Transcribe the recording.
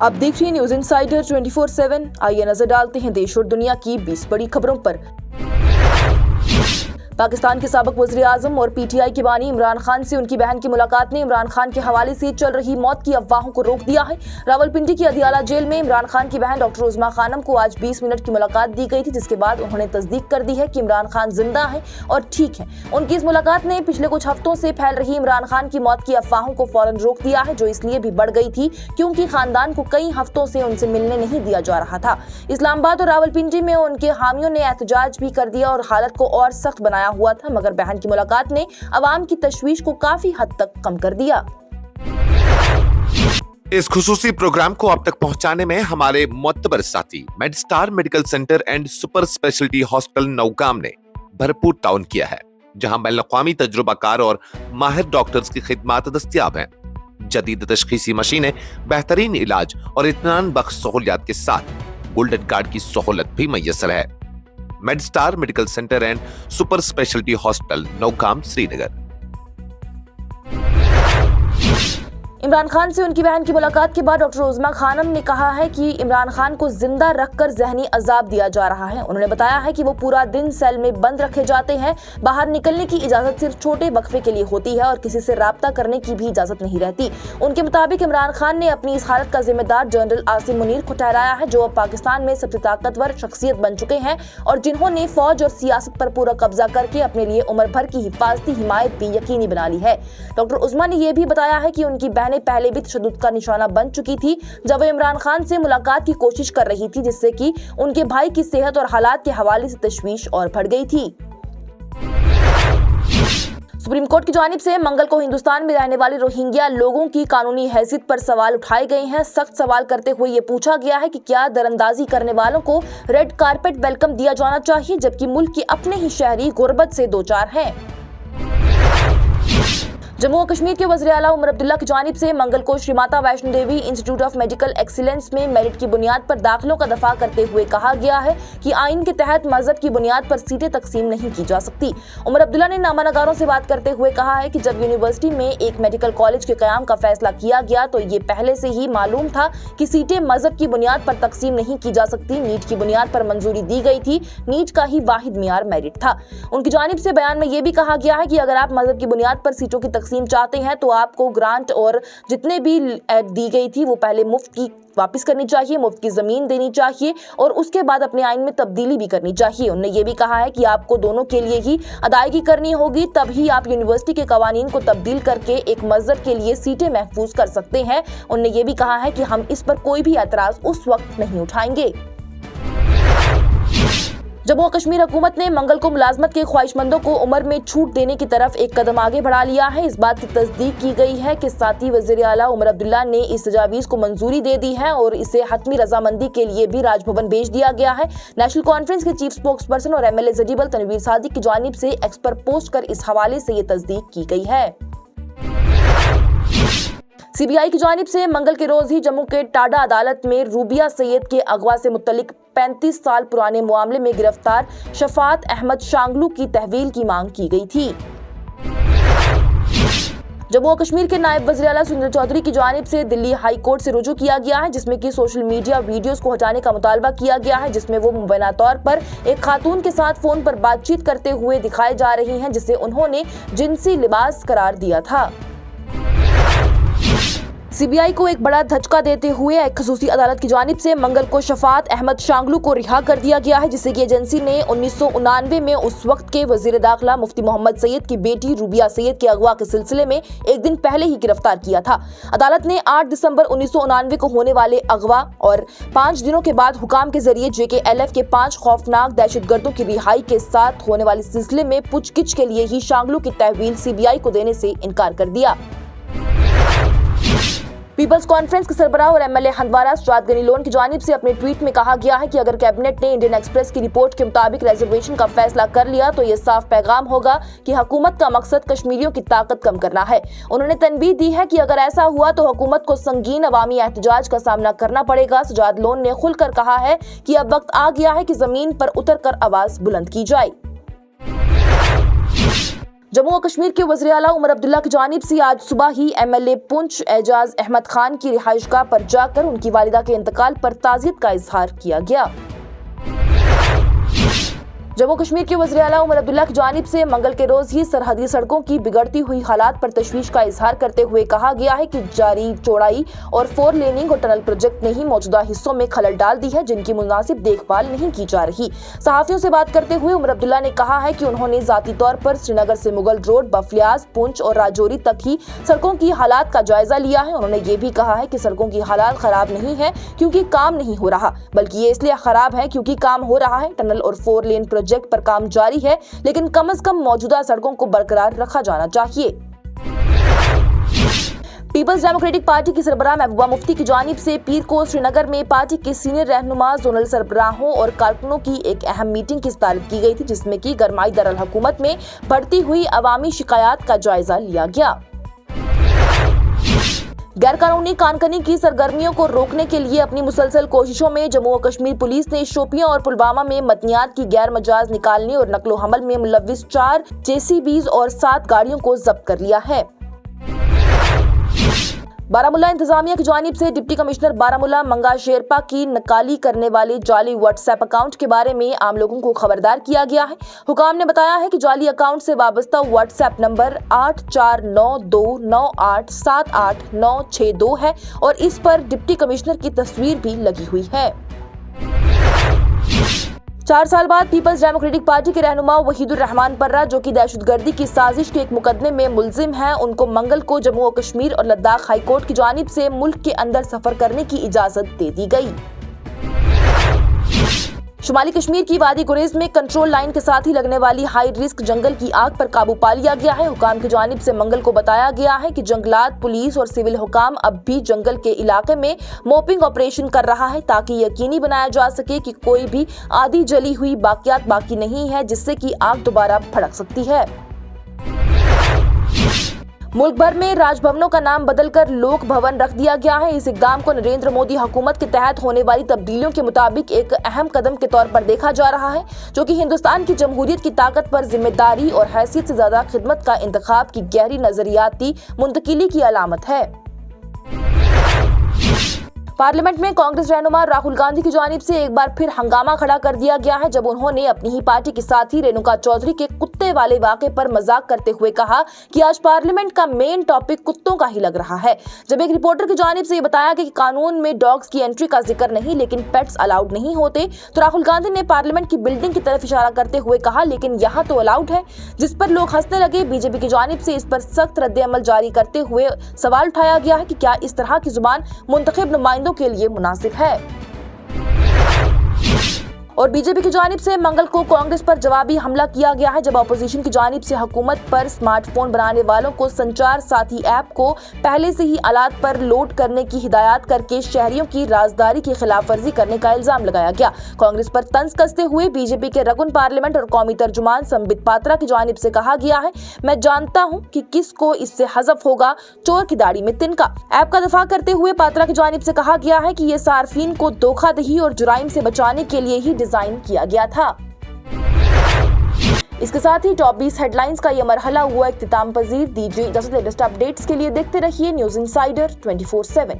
आप देख रही हैं न्यूज इनसाइडर 24/7। आइए नजर डालते हैं देश और दुनिया की 20 बड़ी खबरों पर। पाकिस्तान के साबिक वज़ीर आज़म और पीटीआई के बानी इमरान खान से उनकी बहन की मुलाकात ने इमरान खान के हवाले से चल रही मौत की अफवाहों को रोक दिया है। रावलपिंडी की अदियाला जेल में इमरान खान की बहन डॉक्टर उज़मा खानम को आज 20 मिनट की मुलाकात दी गई थी, जिसके बाद उन्होंने तस्दीक कर दी है कि इमरान खान जिंदा हैं और ठीक हैं। उनकी इस मुलाकात ने पिछले कुछ हफ्तों से फैल रही इमरान खान की मौत की अफवाहों को फौरन रोक दिया है, जो इसलिए भी बढ़ गई थी क्योंकि खानदान को कई हफ्तों से उनसे मिलने नहीं दिया जा रहा था। इस्लामाबाद और रावलपिंडी में उनके हामियों ने एहतजाज भी कर दिया और हालत को और सख्त बनाया हुआ था, मगर बहन की मुलाकात ने अवाम की तशवीश को काफी हद तक कम कर दिया। इस खुसूसी प्रोग्राम को आप तक पहुंचाने में हमारे मोतबर साथी Medstar medical centre and super speciality hospital Nowgam ने भरपूर ताउन किया है, जहां बैनुल-अक़वामी तजुर्बाकार और माहिर डॉक्टर्स की खिदमत दस्तयाब हैं। जदीद तशखीसी मशीनें, बेहतरीन इलाज और इत्मीनान बख्श सहूलियात के साथ गोल्डन कार्ड की सहूलत भी मैसर है। Medstar medical centre and super speciality hospital Nowgam, Srinagar. Imran Khan से उनकी बहन की मुलाकात के बाद डॉक्टर उज़मा खानम ने कहा है कि इमरान खान को जिंदा रखकर ज़हनी अजाब दिया जा रहा है। उन्होंने बताया है कि वो पूरा दिन सेल में बंद रखे जाते हैं, बाहर निकलने की इजाज़त सिर्फ छोटे वक्फे के लिए होती है और किसी से राब्ता करने की भी इजाज़त नहीं रहती। उनके मुताबिक इमरान खान ने अपनी इस हालत का जिम्मेदार जनरल आसिम मुनीर को ठहराया है, जो अब पाकिस्तान में सबसे ताकतवर शख्सियत बन चुके हैं और जिन्होंने फौज और सियासत पर पूरा कब्जा करके अपने लिए उम्र भर की हिफाजती हिमायत भी यकीनी बना ली है। डॉक्टर उज़मा ने यह भी बताया है कि उनकी बहनें पहले भी तशद्दुद का निशाना बन चुकी थी जब वो इमरान खान से मुलाकात की कोशिश कर रही थी, जिससे कि उनके भाई की सेहत और हालात के हवाले से तशवीश और बढ़ गई थी। सुप्रीम कोर्ट की जानिब से मंगल को हिंदुस्तान में रहने वाले रोहिंग्या लोगों की कानूनी हैसियत पर सवाल उठाए गए हैं। सख्त सवाल करते हुए ये पूछा गया है कि क्या दरअंदाजी करने वालों को रेड कारपेट वेलकम दिया जाना चाहिए, जबकि मुल्क के अपने ही शहरी गुर्बत से दो चार हैं। जम्मू और कश्मीर के वज़ीर आला उमर अब्दुल्ला की जानिब से मंगल को Shri Mata Vaishno Devi institute of medical excellence में मेरिट की बुनियाद पर दाखिलों का दफा करते हुए कहा गया है कि आइन के तहत मजहब की बुनियाद पर सीटें तकसीम नहीं की जा सकती। उमर अब्दुल्ला ने नामानगारों से बात करते हुए कहा है कि जब यूनिवर्सिटी में एक मेडिकल कॉलेज के क़याम का फैसला किया गया तो ये पहले से ही मालूम था कि सीटें मजहब की बुनियाद पर तकसीम नहीं की जा सकती। नीट की बुनियाद पर मंजूरी दी गई थी, नीट का ही वाहिद मियार मेरिट था। उनकी जानिब से बयान में यह भी कहा गया है कि अगर आप मजहब की बुनियाद पर सीटों की तकसीम चाहते हैं तो आपको ग्रांट और जितने भी दी गई थी वो पहले मुफ्त की वापस करनी चाहिए, मुफ्त की जमीन देनी चाहिए और उसके बाद अपने आइन में तब्दीली भी करनी चाहिए। उन्होंने ये भी कहा है कि आपको दोनों के लिए ही अदायगी करनी होगी, तभी आप यूनिवर्सिटी के कवानीन को तब्दील करके एक मजहब के लिए सीटें महफूज कर सकते हैं। उन्होंने ये भी कहा है कि हम इस पर कोई भी एतराज उस वक्त नहीं उठाएंगे। जम्मू और कश्मीर हुकूमत ने मंगल को मुलाजमत के ख्वाहिशमंदों को उम्र में छूट देने की तरफ एक कदम आगे बढ़ा लिया है। इस बात की तस्दीक की गई है कि साथी वज़ीर आला उमर अब्दुल्ला ने इस तजावीज़ को मंजूरी दे दी है और इसे हतमी रजामंदी के लिए भी राजभवन भेज दिया गया है। नेशनल कॉन्फ्रेंस के चीफ स्पोक्स पर्सन और MLA जजीबल तनवीर सादिक की जानिब से एक्स पर पोस्ट कर इस हवाले से ये तस्दीक की गई है। CBI की जानिब से मंगल के रोज ही जम्मू के टाडा अदालत में रूबिया सैयद के अगवा से मुत्तलिक 35 साल पुराने मामले में गिरफ्तार शफात अहमद शांगलू की तहवील की मांग की गई थी। जम्मू और कश्मीर के नायब वज़ीर आला सुरेंद्र चौधरी की जानिब से दिल्ली हाई कोर्ट से रुजू किया गया है, जिसमें कि सोशल मीडिया वीडियोस को हटाने का मुतालबा किया गया है, जिसमें वो मुबैना तौर पर एक खातून के साथ फोन पर बातचीत करते हुए दिखाए जा रही हैं, जिसे उन्होंने जिनसी लिबास करार दिया था। CBI को एक बड़ा धचका देते हुए एक खसूसी अदालत की जानिब से मंगल को शफात अहमद शांगलू को रिहा कर दिया गया है, जिससे कि एजेंसी ने 1999 में उस वक्त के वजीर दाखिला मुफ्ती मोहम्मद सैयद की बेटी रूबिया सैयद के अगवा के सिलसिले में एक दिन पहले ही गिरफ्तार किया था। अदालत ने 8 दिसंबर 1999 को होने वाले अगवा और 5 दिनों के बाद हुकाम के जरिए JKLF के 5 खौफनाक दहशतगर्दों की रिहाई के साथ होने वाले सिलसिले में पूछगिछ के लिए ही शांगलू की तहवील CBI को देने से इनकार कर दिया। पीपल्स कॉन्फ्रेंस के सरबराह और MLA हंदवारा सजाद गनी लोन की जानिब से अपने ट्वीट में कहा गया है कि अगर कैबिनेट ने इंडियन एक्सप्रेस की रिपोर्ट के मुताबिक रिजर्वेशन का फैसला कर लिया तो ये साफ पैगाम होगा कि हुकूमत का मकसद कश्मीरियों की ताकत कम करना है। उन्होंने तनबीह दी है कि अगर ऐसा हुआ तो हुकूमत को संगीन अवामी एहतजाज का सामना करना पड़ेगा। सजाद लोन ने खुलकर कहा है कि अब वक्त आ गया है कि जमीन पर उतर कर आवाज बुलंद की जाए। जम्मू और कश्मीर के वज़ीर आला उमर अब्दुल्ला की जानिब से आज सुबह ही MLA पुंछ एजाज अहमद खान की रिहाइशगाह पर जाकर उनकी वालिदा के इंतकाल पर ताज़ियत का इजहार किया गया। जम्मू कश्मीर के वज़ीर आला उमर अब्दुल्ला की जानिब से मंगल के रोज ही सरहदी सड़कों की बिगड़ती हुई हालात पर तशवीश का इजहार करते हुए कहा गया है कि जारी चौड़ाई और 4 लेनिंग और टनल प्रोजेक्ट ने ही मौजूदा हिस्सों में खलल डाल दी है, जिनकी मुनासिब देखभाल नहीं की जा रही। सहाफियों से बात करते हुए उमर अब्दुल्ला ने कहा है कि उन्होंने जाती तौर पर श्रीनगर से मुगल रोड, बफलियाज, पुंछ और राजौरी तक ही सड़कों की हालात का जायजा लिया है। उन्होंने ये भी कहा है कि सड़कों की हालात खराब नहीं है क्योंकि काम नहीं हो रहा, बल्कि ये इसलिए खराब है क्योंकि काम हो रहा है। टनल और 4 लेन प्रोजेक्ट पर काम जारी है, लेकिन कम से कम मौजूदा सड़कों को बरकरार रखा जाना चाहिए। पीपल्स डेमोक्रेटिक पार्टी की सरबराह महबूबा मुफ्ती की जानिब से पीर को श्रीनगर में पार्टी के सीनियर रहनुमा, जोनल सरबराहों और कारकुनों की एक अहम मीटिंग की सदारत की गई थी, जिसमें की गरमाई दरअल हुकूमत में बढ़ती हुई अवामी शिकायत का जायजा लिया गया। गैर कानूनी कानकनी की सरगर्मियों को रोकने के लिए अपनी मुसलसल कोशिशों में जम्मू और कश्मीर पुलिस ने शोपियां और पुलवामा में मदनियात की गैर मजाज निकालने और नकलो हमल में मुलव्विस 4 JCBs और 7 गाड़ियों को जब्त कर लिया है। बारामूला इंतजामिया की जानिब से डिप्टी कमिश्नर बारामूला मंगा शेरपा की नकाली करने वाले जाली व्हाट्सएप अकाउंट के बारे में आम लोगों को खबरदार किया गया है। हुकाम ने बताया है कि जाली अकाउंट से वाबस्ता व्हाट्सएप नंबर 8492987892 है और इस पर डिप्टी कमिश्नर की तस्वीर भी लगी हुई है। 4 साल बाद पीपल्स डेमोक्रेटिक पार्टी के रहनुमा वहीदुर रहमान पर्रा, जो कि दहशतगर्दी की साजिश के एक मुकदमे में मुलजिम हैं, उनको मंगल को जम्मू और कश्मीर और लद्दाख हाई कोर्ट की जानिब से मुल्क के अंदर सफर करने की इजाजत दे दी गई। शुमाली कश्मीर की वादी गुरेज में कंट्रोल लाइन के साथ ही लगने वाली हाई रिस्क जंगल की आग पर काबू पा लिया गया है। हुकाम की जानिब से मंगल को बताया गया है कि जंगलात पुलिस और सिविल हुकाम अब भी जंगल के इलाके में मोपिंग ऑपरेशन कर रहा है, ताकि यकीनी बनाया जा सके कि कोई भी आधी जली हुई बाकियात बाकी नहीं है, जिससे कि आग दोबारा भड़क सकती है। मुल्क भर में राजभवनों का नाम बदलकर लोक भवन रख दिया गया है। इस इकदाम को नरेंद्र मोदी हुकूमत के तहत होने वाली तब्दीलियों के मुताबिक एक अहम कदम के तौर पर देखा जा रहा है, जो कि हिंदुस्तान की जमहूरियत की ताकत पर जिम्मेदारी और हैसियत से ज्यादा खिदमत का इंतखाब की गहरी नजरियाती मुंतकिली की अलामत है। पार्लियामेंट में कांग्रेस रहनुमा राहुल गांधी की जानिब से एक बार फिर हंगामा खड़ा कर दिया गया है, जब उन्होंने अपनी ही पार्टी के साथी रेणुका चौधरी के कुत्ते वाले वाक़े पर मजाक करते हुए कहा कि आज पार्लियामेंट का मेन टॉपिक कुत्तों का ही लग रहा है। जब एक रिपोर्टर की जानिब से ये बताया गया कि कानून में डॉग्स की एंट्री का जिक्र नहीं, लेकिन पेट्स अलाउड नहीं होते, तो राहुल गांधी ने पार्लियामेंट की बिल्डिंग की तरफ इशारा करते हुए कहा, लेकिन यहाँ तो अलाउड है, जिस पर लोग हंसने लगे। बीजेपी की जानिब से इस पर सख्त रद्द-ए-अमल जारी करते हुए सवाल उठाया गया है कि क्या इस तरह की जुबान मुंतखब नुमाइंदों के लिए मुनासिब है। और बीजेपी की जानिब से मंगल को कांग्रेस पर जवाबी हमला किया गया है, जब अपोजिशन की जानिब से हुकूमत पर स्मार्टफोन बनाने वालों को संचार साथी ऐप को पहले से ही आलात पर लोड करने की हिदायत करके शहरियों की राजदारी की खिलाफ वर्जी करने का इल्जाम लगाया गया। कांग्रेस पर तंज कसते हुए बीजेपी के रकुन पार्लियामेंट और कौमी तर्जुमान संबित पात्रा की जानिब से कहा गया है, मैं जानता हूँ कि किसको इससे हज़फ होगा, चोर की दाढ़ी में तिनका। ऐप का दफा करते हुए पात्रा की जानिब से कहा गया है कि ये सार्फिन को धोखाधड़ी और जुराइम से बचाने के लिए ही डिजाइन किया गया था। इसके साथ ही टॉप 20 हेडलाइंस का यह मरहला हुआ इख्तिताम पजीर। दीजिए इजाजत, लेटेस्ट अपडेट्स के लिए देखते रहिए न्यूज़ इंसाइडर 24/7।